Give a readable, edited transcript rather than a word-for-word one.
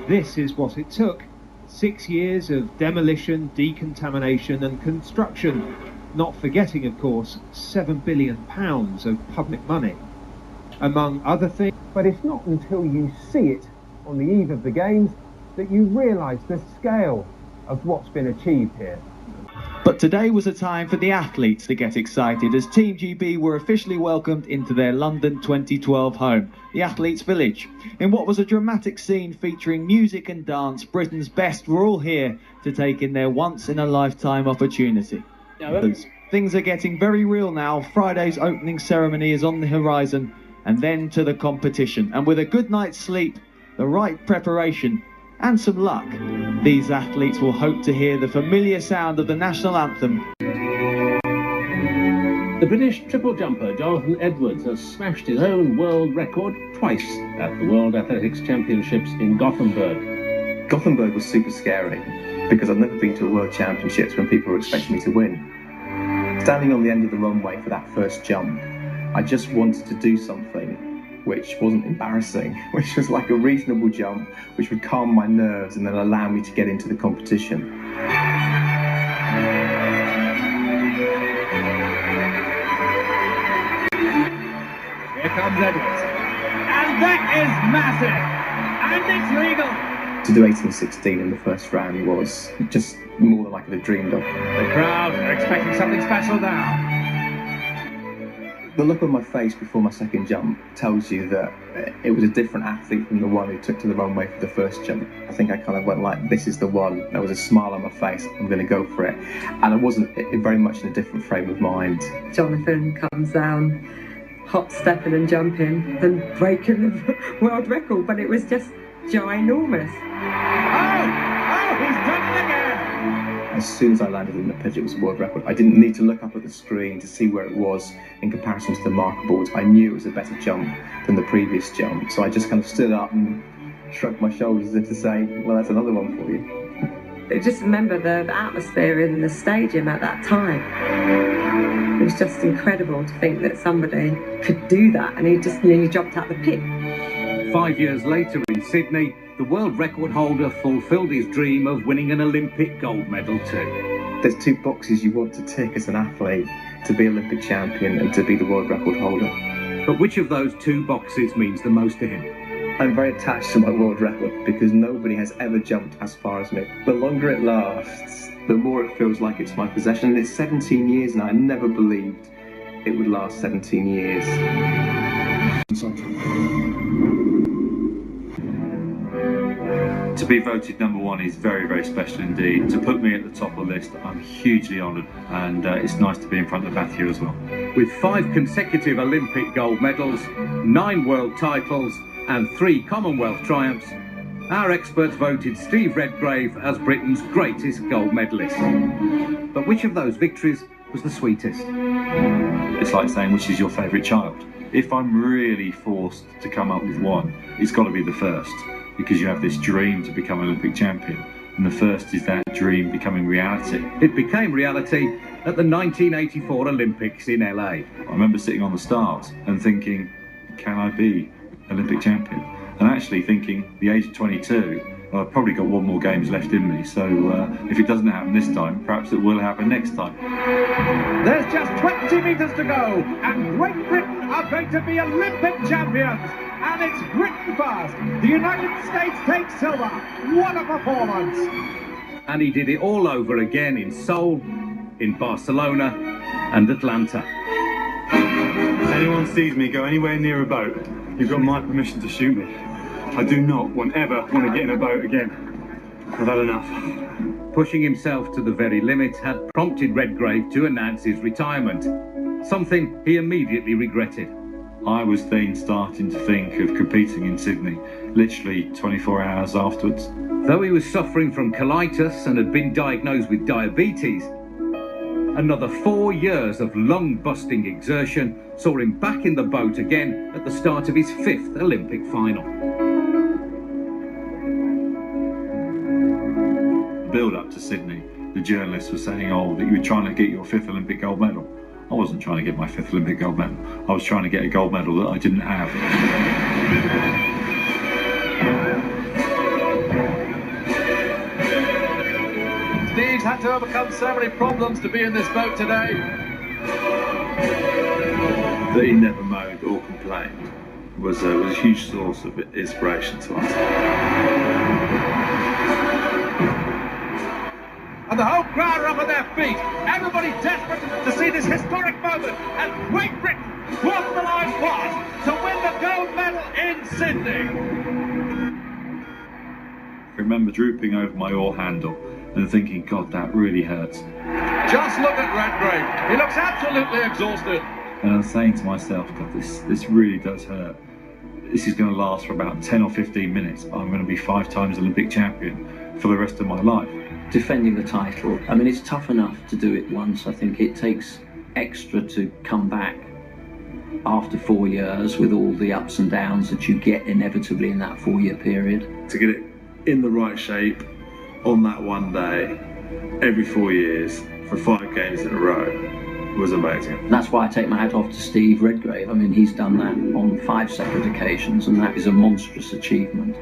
This is what it took. 6 years of demolition, decontamination and construction. Not forgetting, of course, £7 billion of public money. Among other things. But it's not until you see it on the eve of the Games that you realise the scale of what's been achieved here. But today was a time for the athletes to get excited as Team GB were officially welcomed into their London 2012 home, the Athletes' Village. In what was a dramatic scene featuring music and dance, Britain's best were all here to take in their once-in-a-lifetime opportunity. Things are getting very real now. Friday's opening ceremony is on the horizon, and then to the competition. And with a good night's sleep, the right preparation, and some luck, these athletes will hope to hear the familiar sound of the national anthem. The British triple jumper Jonathan Edwards has smashed his own world record twice at the World Athletics Championships in Gothenburg. Gothenburg was super scary because I'd never been to a World Championships when people were expecting me to win. Standing on the end of the runway for that first jump, I just wanted to do something which wasn't embarrassing, which was like a reasonable jump, which would calm my nerves and then allow me to get into the competition. Here comes Edwards. And that is massive! And it's legal! To do 18.16 in the first round was just more than I could have dreamed of. The crowd are expecting something special now. The look on my face before my second jump tells you that it was a different athlete from the one who took to the runway for the first jump. I think I kind of went like, this is the one. There was a smile on my face, I'm going to go for it. And I wasn't very much in a different frame of mind. Jonathan comes down, hop stepping and jumping and breaking the world record, but it was just ginormous. Oh, he's done it again! As soon as I landed in the pitch, it was a world record. I didn't need to look up at the screen to see where it was in comparison to the marker boards. I knew it was a better jump than the previous jump. So I just kind of stood up and shrugged my shoulders as if to say, well, that's another one for you. I just remember the atmosphere in the stadium at that time. It was just incredible to think that somebody could do that, and he just nearly jumped out the pit. 5 years later in Sydney, the world record holder fulfilled his dream of winning an Olympic gold medal too. There's two boxes you want to tick as an athlete, to be Olympic champion and to be the world record holder. But which of those two boxes means the most to him? I'm very attached to my world record because nobody has ever jumped as far as me. The longer it lasts, the more it feels like it's my possession. And it's 17 years now. I never believed it would last 17 years. To be voted #1 is very, very special indeed. To put me at the top of the list, I'm hugely honoured, and it's nice to be in front of Matthew as well. With 5 consecutive Olympic gold medals, 9 world titles and 3 Commonwealth triumphs, our experts voted Steve Redgrave as Britain's greatest gold medalist. But which of those victories was the sweetest? It's like saying, which is your favourite child? If I'm really forced to come up with one, it's got to be the first, because you have this dream to become Olympic champion, and the first is that dream becoming reality. It became reality at the 1984 Olympics in LA. I remember sitting on the stars and thinking, can I be Olympic champion? And actually thinking, the age of 22, well, I've probably got 1 more games left in me, so if it doesn't happen this time, perhaps it will happen next time. There's just 20 metres to go, and Great Britain are going to be Olympic champions. And it's Britain first. The United States takes silver. What a performance! And he did it all over again in Seoul, in Barcelona and Atlanta. If anyone sees me go anywhere near a boat, you've got my permission to shoot me. I do not ever want to get in a boat again. I've had enough. Pushing himself to the very limit had prompted Redgrave to announce his retirement, something he immediately regretted. I was then starting to think of competing in Sydney, literally 24 hours afterwards. Though he was suffering from colitis and had been diagnosed with diabetes, another 4 years of lung-busting exertion saw him back in the boat again at the start of his 5th Olympic final. The build-up to Sydney, the journalists were saying, that you were trying to get your 5th Olympic gold medal. I wasn't trying to get my 5th Olympic gold medal. I was trying to get a gold medal that I didn't have. had to overcome so many problems to be in this boat today. That he never moaned or complained was a huge source of inspiration to us. And the whole crowd are up on their feet. Everybody desperate to see this historic moment as Great Britain cross the line fast to win the gold medal in Sydney. I remember drooping over my oar handle and thinking, God, that really hurts. Just look at Redgrave. He looks absolutely exhausted. And I was saying to myself, God, this really does hurt. This is going to last for about 10 or 15 minutes. I'm going to be 5 times Olympic champion for the rest of my life. Defending the title, I mean, it's tough enough to do it once. I think it takes extra to come back after 4 years with all the ups and downs that you get inevitably in that 4-year period. To get it in the right shape on that one day, every 4 years, for 5 games in a row, was amazing. That's why I take my hat off to Steve Redgrave. I mean, he's done that on 5 separate occasions, and that is a monstrous achievement.